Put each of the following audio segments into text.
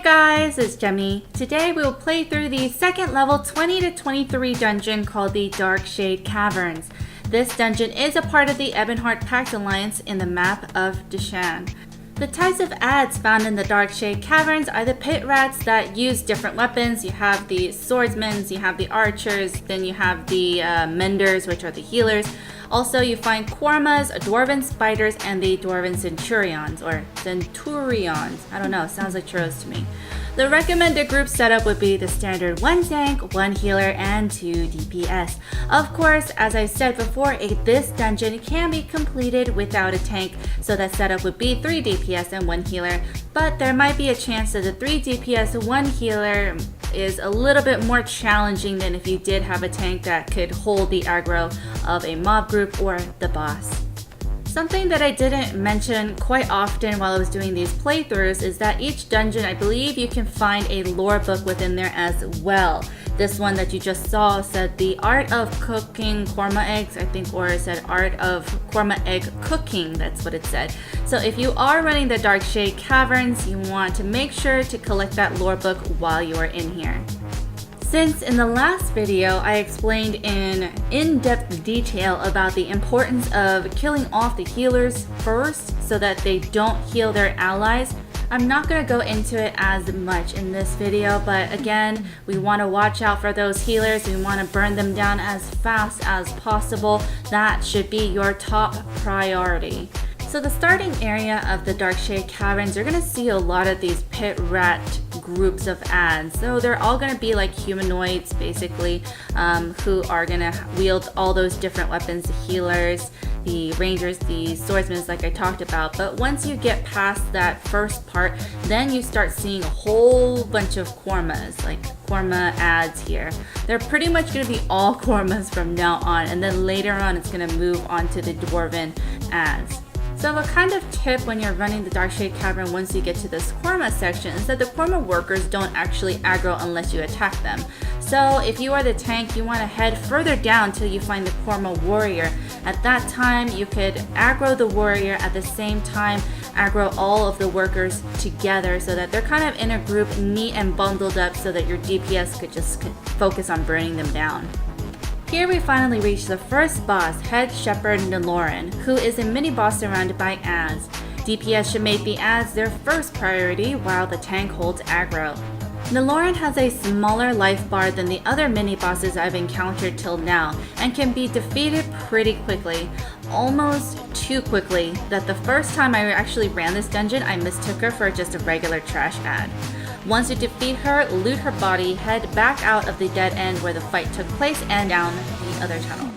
guys, it's Jemmy. Today we will play through the second level 20 to 23 dungeon called the Darkshade Caverns. This dungeon is a part of the Ebonheart Pact Alliance in the map of Deshan. The types of ads found in the Darkshade Caverns are the pit rats that use different weapons. You have the swordsmen, you have the archers, then you have the menders, which are the healers. Also, you find kormas, dwarven spiders, and the dwarven centurions, or centurions. I don't know, sounds like churros to me. The recommended group setup would be the standard 1 tank, 1 healer, and 2 DPS. Of course, as I said before, this dungeon can be completed without a tank, so that setup would be 3 DPS and 1 healer, but there might be a chance that the 3 DPS, 1 healer is a little bit more challenging than if you did have a tank that could hold the aggro of a mob group or the boss. Something that I didn't mention quite often while I was doing these playthroughs is that each dungeon, I believe you can find a lore book within there as well. This one that you just saw said the art of cooking korma eggs, I think, or it said art of korma egg cooking, that's what it said. So if you are running the Darkshade Caverns, you want to make sure to collect that lore book while you are in here. Since in the last video I explained in in-depth detail about the importance of killing off the healers first so that they don't heal their allies, I'm not going to go into it as much in this video, but again, we want to watch out for those healers. We want to burn them down as fast as possible. That should be your top priority. So the starting area of the Darkshade Caverns, you're going to see a lot of these pit rat groups of ads. So they're all going to be like humanoids basically, who are going to wield all those different weapons, the healers, the rangers, the swordsmen, like I talked about. But once you get past that first part, then you start seeing a whole bunch of kormas, like korma ads here. They're pretty much going to be all kormas from now on, and then later on it's going to move on to the dwarven ads. So a kind of tip when you're running the Darkshade Cavern once you get to this korma section is that the korma workers don't actually aggro unless you attack them. So if you are the tank, you want to head further down till you find the korma warrior. At that time, you could aggro the warrior at the same time, aggro all of the workers together so that they're kind of in a group, neat and bundled up so that your DPS could just focus on burning them down. Here we finally reach the first boss, Head Shepherd Niloran, who is a mini-boss surrounded by ads. DPS should make the ads their first priority while the tank holds aggro. Niloran has a smaller life bar than the other mini-bosses I've encountered till now and can be defeated pretty quickly. Almost too quickly that the first time I actually ran this dungeon, I mistook her for just a regular trash ad. Once you defeat her, loot her body, head back out of the dead end where the fight took place and down the other tunnel.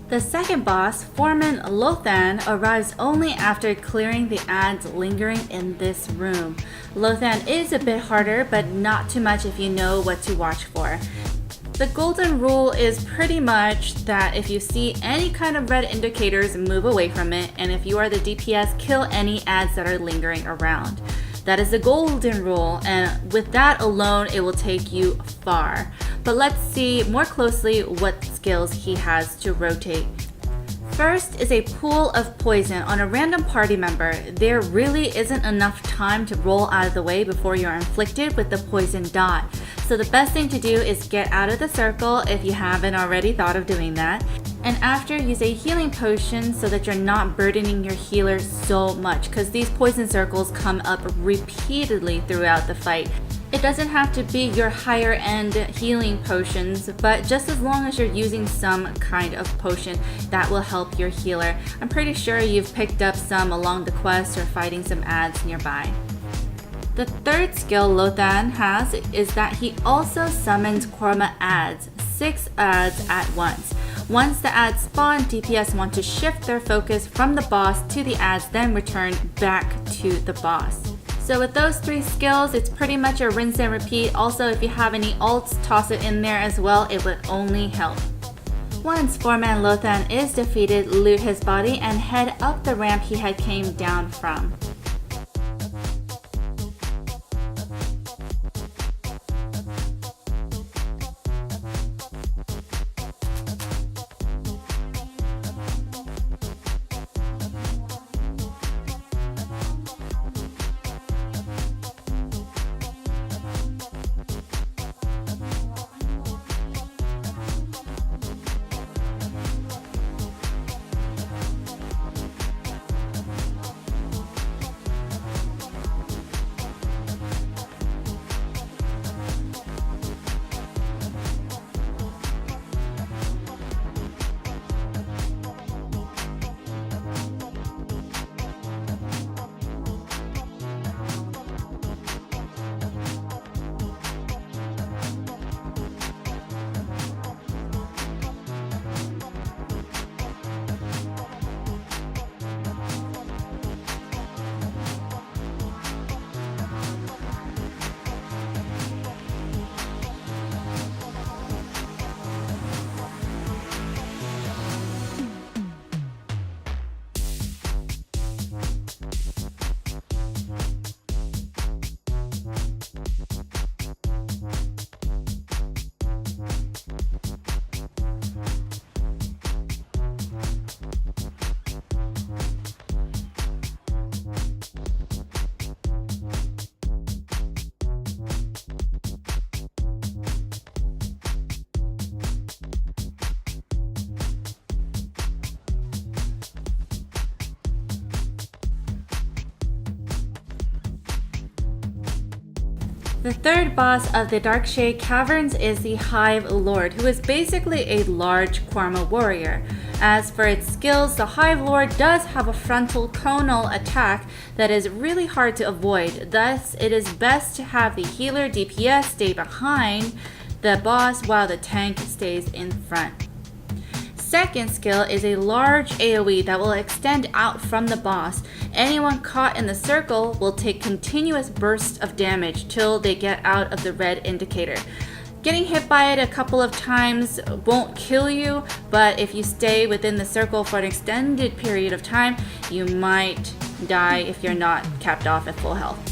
The second boss, Foreman Lathon, arrives only after clearing the ads lingering in this room. Lathon is a bit harder, but not too much if you know what to watch for. The golden rule is pretty much that if you see any kind of red indicators, move away from it, and if you are the DPS, kill any ads that are lingering around. That is the golden rule, and with that alone, it will take you far. But let's see more closely what skills he has to rotate. First is a pool of poison on a random party member. There really isn't enough time to roll out of the way before you're inflicted with the poison dot. So the best thing to do is get out of the circle if you haven't already thought of doing that. And after, use a healing potion so that you're not burdening your healer so much, because these poison circles come up repeatedly throughout the fight. It doesn't have to be your higher end healing potions, but just as long as you're using some kind of potion that will help your healer. I'm pretty sure you've picked up some along the quest or fighting some adds nearby. The third skill Lathon has is that he also summons Korma adds, 6 adds at once. Once the adds spawn, DPS want to shift their focus from the boss to the adds, then return back to the boss. So with those 3 skills, it's pretty much a rinse and repeat. Also, if you have any ults, toss it in there as well. It would only help. Once Foreman Lathon is defeated, loot his body and head up the ramp he had came down from. The third boss of the Darkshade Caverns is the Hive Lord, who is basically a large Korma warrior. As for its skills, the Hive Lord does have a frontal conal attack that is really hard to avoid. Thus, it is best to have the healer DPS stay behind the boss while the tank stays in front. Second skill is a large AoE that will extend out from the boss. Anyone caught in the circle will take continuous bursts of damage till they get out of the red indicator. Getting hit by it a couple of times won't kill you, but if you stay within the circle for an extended period of time, you might die if you're not capped off at full health.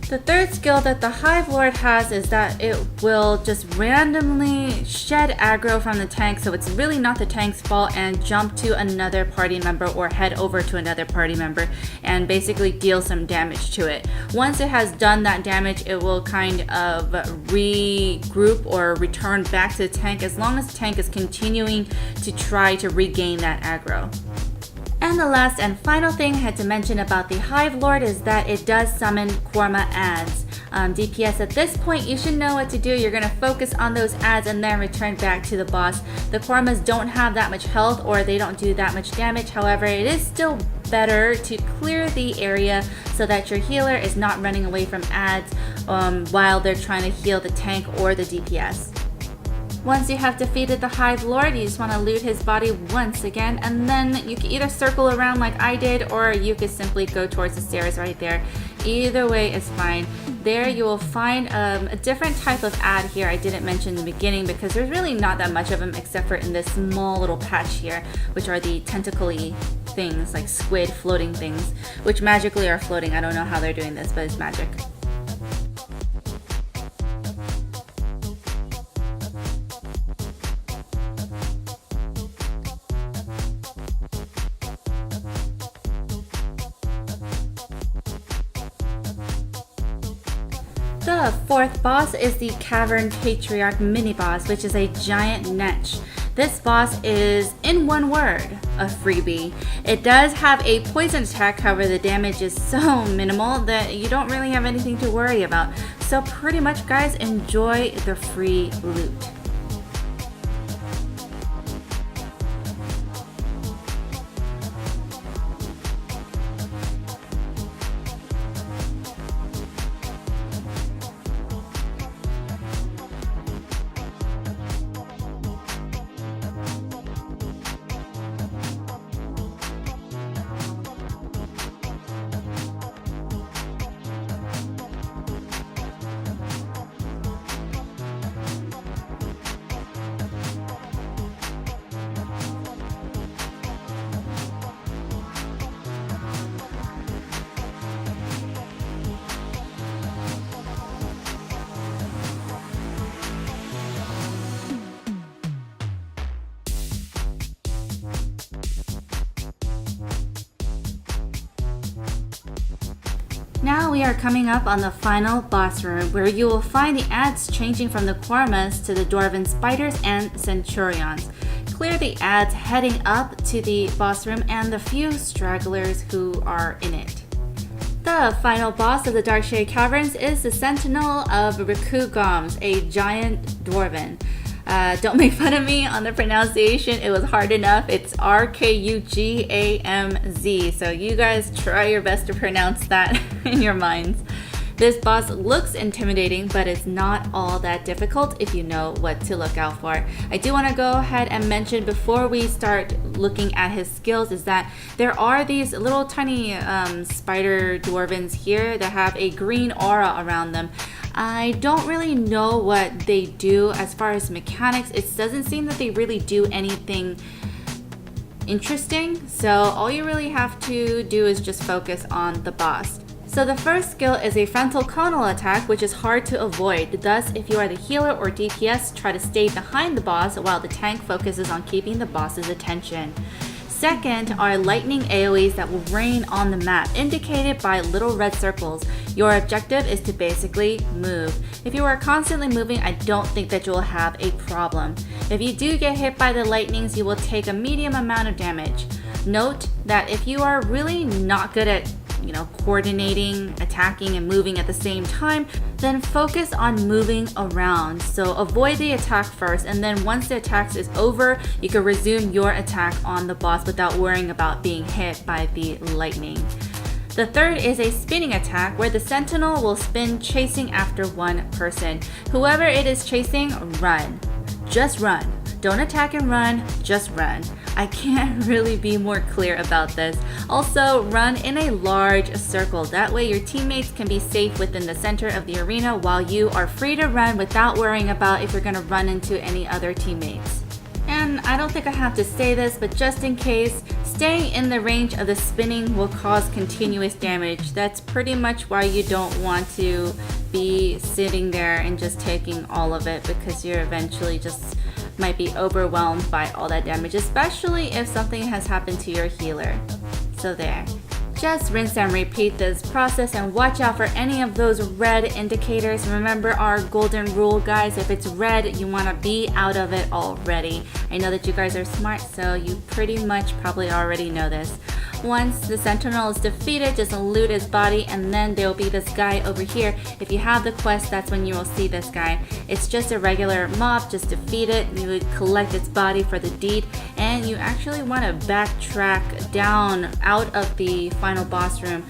The third skill that the Hive Lord has is that it will just randomly shed aggro from the tank, so it's really not the tank's fault, and jump to another party member or head over to another party member and basically deal some damage to it. Once it has done that damage, it will kind of regroup or return back to the tank as long as the tank is continuing to try to regain that aggro. And the last and final thing I had to mention about the Hive Lord is that it does summon Korma adds. DPS at this point, you should know what to do. You're going to focus on those adds and then return back to the boss. The Kormas don't have that much health or they don't do that much damage. However, it is still better to clear the area so that your healer is not running away from adds while they're trying to heal the tank or the DPS. Once you have defeated the Hive Lord, you just want to loot his body once again, and then you can either circle around like I did, or you could simply go towards the stairs right there. Either way is fine. There you will find a different type of ad here I didn't mention in the beginning because there's really not that much of them except for in this small little patch here, which are the tentacle-y things, like squid floating things, which magically are floating. I don't know how they're doing this, but it's magic. The fourth boss is the Cavern Patriarch mini-boss, which is a giant netch. This boss is, in one word, a freebie. It does have a poison attack, however the damage is so minimal that you don't really have anything to worry about. So pretty much, guys, enjoy the free loot. Now we are coming up on the final boss room, where you will find the ads changing from the Kormas to the Dwarven Spiders and Centurions. Clear the ads heading up to the boss room and the few stragglers who are in it. The final boss of the Darkshade Caverns is the Sentinel of Baku, a giant Dwarven. Don't make fun of me on the pronunciation, it was hard enough. It's Rkugamz, so you guys try your best to pronounce that in your minds. This boss looks intimidating, but it's not all that difficult if you know what to look out for. I do want to go ahead and mention before we start looking at his skills is that there are these little tiny spider dwarvens here that have a green aura around them. I don't really know what they do as far as mechanics. It doesn't seem that they really do anything interesting, so all you really have to do is just focus on the boss. So the first skill is a frontal conal attack, which is hard to avoid. Thus, if you are the healer or DPS, try to stay behind the boss while the tank focuses on keeping the boss's attention. Second are lightning AoEs that will rain on the map, indicated by little red circles. Your objective is to basically move. If you are constantly moving, I don't think that you'll have a problem. If you do get hit by the lightnings, you will take a medium amount of damage. Note that if you are really not good at coordinating, attacking, and moving at the same time, then focus on moving around. So avoid the attack first, and then once the attack is over, you can resume your attack on the boss without worrying about being hit by the lightning. The third is a spinning attack, where the Sentinel will spin chasing after one person. Whoever it is chasing, run. Just run. Don't attack and run, just run. I can't really be more clear about this. Also, run in a large circle. That way your teammates can be safe within the center of the arena while you are free to run without worrying about if you're going to run into any other teammates. And I don't think I have to say this, but just in case, staying in the range of the spinning will cause continuous damage. That's pretty much why you don't want to be sitting there and just taking all of it, because you're eventually just might be overwhelmed by all that damage, especially if something has happened to your healer. So there. Just rinse and repeat this process and watch out for any of those red indicators. Remember our golden rule, guys. If it's red, you want to be out of it already. I know that you guys are smart, so you pretty much probably already know this. Once the Sentinel is defeated, just loot his body, and then there will be this guy over here. If you have the quest, that's when you will see this guy. It's just a regular mob, just defeat it. You would collect its body for the deed, and you actually want to backtrack down out of the final boss room,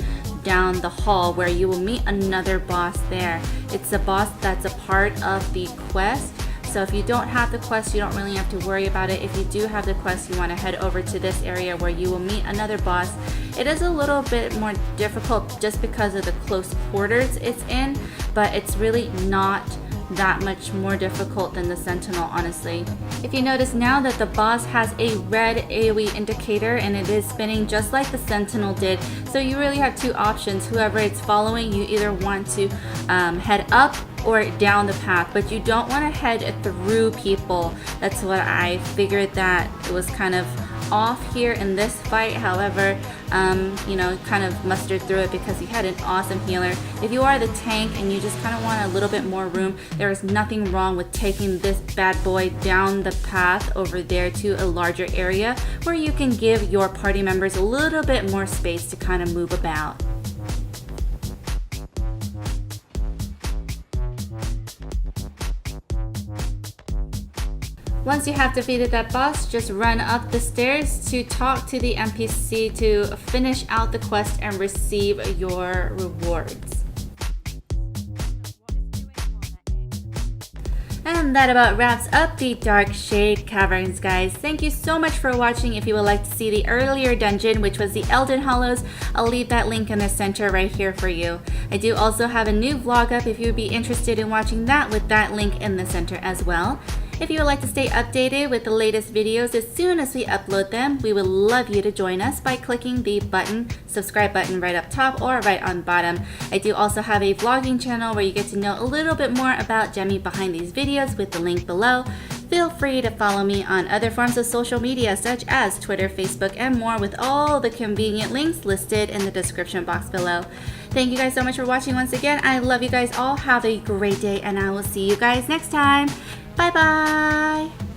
down the hall, where you will meet another boss there. It's a boss that's a part of the quest. So if you don't have the quest, you don't really have to worry about it. If you do have the quest, you want to head over to this area where you will meet another boss. It is a little bit more difficult just because of the close quarters it's in, but it's really not that much more difficult than the Sentinel, honestly. If you notice now that the boss has a red AoE indicator and it is spinning just like the Sentinel did, so you really have two options. Whoever it's following, you either want to head up or down the path, but you don't want to head through people. That's what I figured, that it was kind of off here in this fight. However, you know, kind of mustered through it because he had an awesome healer. If you are the tank and you just kind of want a little bit more room, there is nothing wrong with taking this bad boy down the path over there to a larger area where you can give your party members a little bit more space to kind of move about. Once you have defeated that boss, just run up the stairs to talk to the NPC to finish out the quest and receive your rewards. And that about wraps up the Darkshade Caverns, guys. Thank you so much for watching. If you would like to see the earlier dungeon, which was the Elden Hollows, I'll leave that link in the center right here for you. I do also have a new vlog up if you would be interested in watching that, with that link in the center as well. If you would like to stay updated with the latest videos as soon as we upload them, we would love you to join us by clicking the subscribe button right up top or right on bottom. I do also have a vlogging channel where you get to know a little bit more about Jemmy behind these videos with the link below. Feel free to follow me on other forms of social media such as Twitter, Facebook, and more, with all the convenient links listed in the description box below. Thank you guys so much for watching once again. I love you guys all. Have a great day, and I will see you guys next time. Bye bye!